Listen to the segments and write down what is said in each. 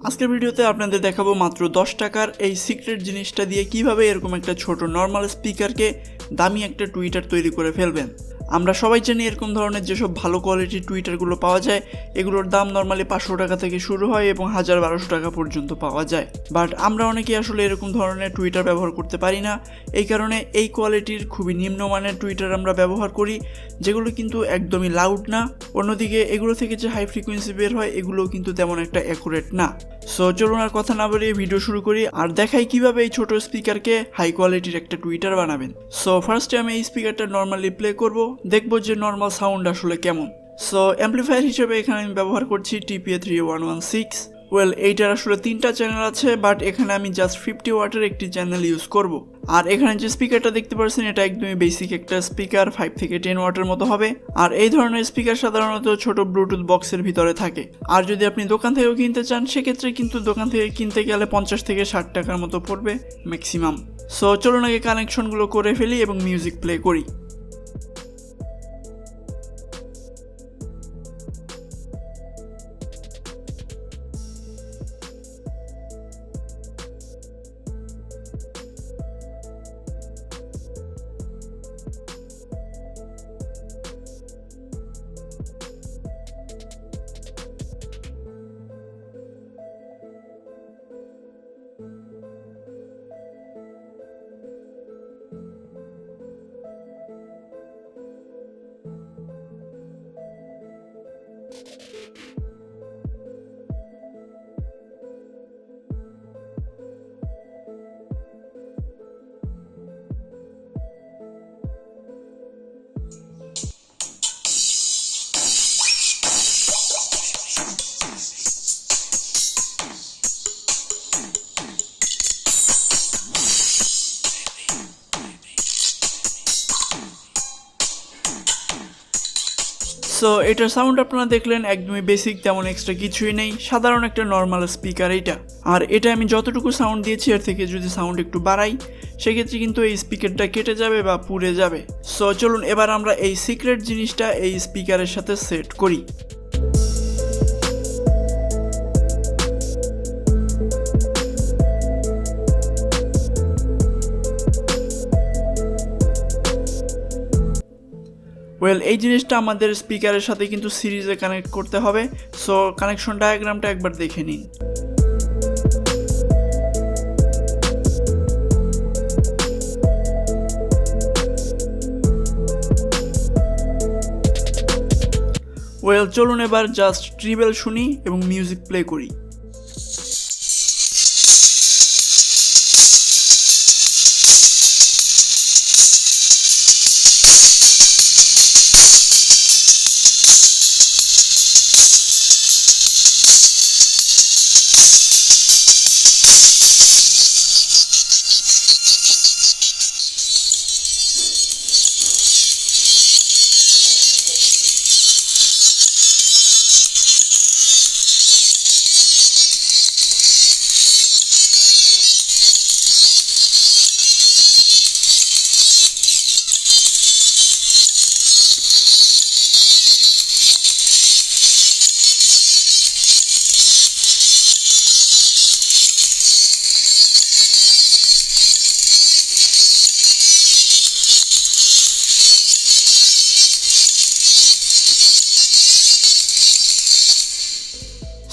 আজকের ভিডিওতে আপনাদের দেখাবো মাত্র 10 টাকার এই সিক্রেট জিনিসটা দিয়ে কিভাবে এরকম একটা ছোট নর্মাল স্পিকারকে দামি একটা টুইটার তৈরি করে ফেলবেন। আমরা সবাই জানি এরকম ধরনের যেসব ভালো কোয়ালিটির টুইটারগুলো পাওয়া যায় এগুলোর দাম নর্মালি 500 টাকা থেকে শুরু হয় এবং 1000-1200 টাকা পর্যন্ত পাওয়া যায়। বাট আমরা অনেকেই আসলে এরকম ধরনের টুইটার ব্যবহার করতে পারি না, এই কারণে এই কোয়ালিটির খুবই নিম্নমানের টুইটার আমরা ব্যবহার করি, যেগুলো কিন্তু একদমই লাউড না। অন্যদিকে এগুলো থেকে যে হাই ফ্রিকোয়েন্সি বের হয় এগুলোও কিন্তু তেমন একটা অ্যাকুরেট না। সো চলুন আর কথা না বলিয়ে ভিডিও শুরু করি আর দেখাই কিভাবে এই ছোট স্পিকারকে হাই কোয়ালিটির একটা টুইটার বানাবেন। সো ফার্স্টে আমি এই স্পিকারটা নর্মালি প্লে করব, দেখবো যে নর্মাল সাউন্ড আসলে কেমন। সো অ্যাম্পলিফায়ার হিসেবে এখানে আমি ব্যবহার করছি TPA3116। এইটার আসলে 3টা চ্যানেল আছে, বাট এখানে আমি জাস্ট 50 ওয়াটের একটি চ্যানেল ইউজ করব। আর এখানে যে স্পিকারটা দেখতে পাচ্ছেন এটা একদমই বেসিক একটা স্পিকার, 5 থেকে 10 ওয়াটের মতো হবে। আর এই ধরনের স্পিকার সাধারণত ছোট ব্লুটুথ বক্সের ভিতরে থাকে। আর যদি আপনি দোকান থেকেও কিনতে চান সেক্ষেত্রে কিন্তু দোকান থেকে কিনতে গেলে 50 থেকে 60 টাকার মতো পড়বে ম্যাক্সিমাম। সো চলুন আগে কানেকশনগুলো করে ফেলি এবং মিউজিক প্লে করি। সো এটার সাউন্ড আপনারা দেখলেন একদমই বেসিক, তেমন এক্সট্রা কিছুই নেই, সাধারণ একটা নর্মাল স্পিকার এইটা। আর এটা আমি যতটুকু সাউন্ড দিয়েছি এর থেকে যদি সাউন্ড একটু বাড়াই সেক্ষেত্রে কিন্তু এই স্পিকারটা কেটে যাবে বা পুড়ে যাবে। সো চলুন এবার আমরা এই সিক্রেট জিনিসটা এই স্পিকারের সাথে সেট করি। এই জিনিসটা আমাদের স্পিকারের সাথে কিন্তু সিরিজে কানেক্ট করতে হবে। সো কানেকশন ডায়াগ্রামটা একবার দেখে নিন। চলুন এবার জাস্ট ট্রিবেল শুনি এবং মিউজিক প্লে করি।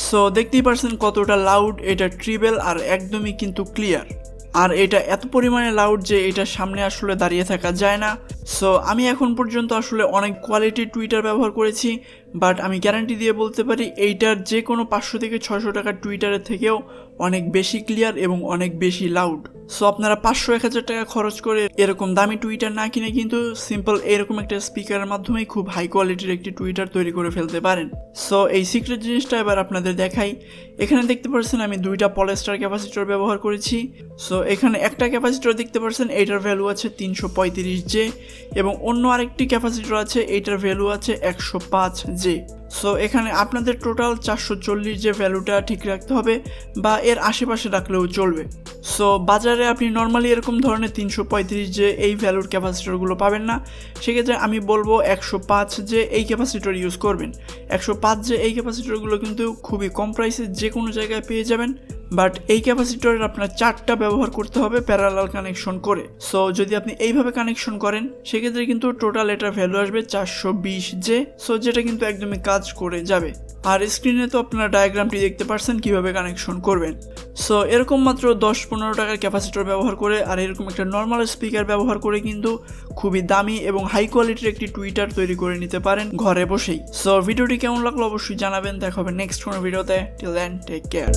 সো দেখতেই পারছেন কতটা লাউড এটা ট্রিবেল আর একদমই কিন্তু ক্লিয়ার। আর এটা এত পরিমাণে লাউড যে এটা সামনে আসলে দাঁড়িয়ে থাকা যায় না। সো আমি এখন পর্যন্ত আসলে অনেক কোয়ালিটির টুইটার ব্যবহার করেছি, বাট আমি গ্যারান্টি দিয়ে বলতে পারি এইটার যে কোনো 500 থেকে 600 টাকার টুইটারের থেকেও অনেক বেশি ক্লিয়ার এবং অনেক বেশি লাউড। সো আপনারা 500-1000 টাকা খরচ করে এরকম দামি টুইটার না কিনে কিন্তু সিম্পল এরকম একটা স্পিকারের মাধ্যমেই খুব হাই কোয়ালিটির একটি টুইটার তৈরি করে ফেলতে পারেন। সো এই সিক্রেট জিনিসটা এবার আপনাদের দেখাই। এখানে দেখতে পাচ্ছেন আমি 2টা পলিস্টার ক্যাপাসিটর ব্যবহার করেছি। সো এখানে একটা ক্যাপাসিটর দেখতে পাচ্ছেন, এইটার ভ্যালু আছে 335J এবং অন্য আরেকটি ক্যাপাসিটর আছে, এইটার ভ্যালু আছে 105J। সো এখানে আপনাদের টোটাল 440 যে ভ্যালুটা ঠিক রাখতে হবে বা এর আশেপাশে রাখলেও চলবে। সো বাজারে আপনি নর্মালি এরকম ধরনের 335 যে এই ভ্যালুর ক্যাপাসিটরগুলো পাবেন না, সেক্ষেত্রে আমি বলবো 105 যে এই ক্যাপাসিটর ইউজ করবেন। 105 যে এই ক্যাপাসিটরগুলো কিন্তু খুবই কম প্রাইসে যে কোনো জায়গায় পেয়ে যাবেন, বাট এই ক্যাপাসিটরের আপনার 4টা ব্যবহার করতে হবে প্যারালাল কানেকশন করে। সো যদি আপনি এইভাবে কানেকশন করেন সেক্ষেত্রে কিন্তু টোটাল এটার ভ্যালু আসবে 420J। সো যেটা কিন্তু একদমই কাজ করে যাবে। আর স্ক্রিনে তো আপনারা ডায়াগ্রামটি দেখতে পাচ্ছেন কিভাবে কানেকশন করবেন। সো এরকম মাত্র 10-15 টাকার ক্যাপাসিটর ব্যবহার করে আর এরকম একটা নর্মাল স্পিকার ব্যবহার করে কিন্তু খুবই দামি এবং হাই কোয়ালিটির একটি টুইটার তৈরি করে নিতে পারেন ঘরে বসেই। সো ভিডিওটি কেমন লাগলো অবশ্যই জানাবেন। দেখা হবে নেক্সট কোনো ভিডিওতে। Till then take care.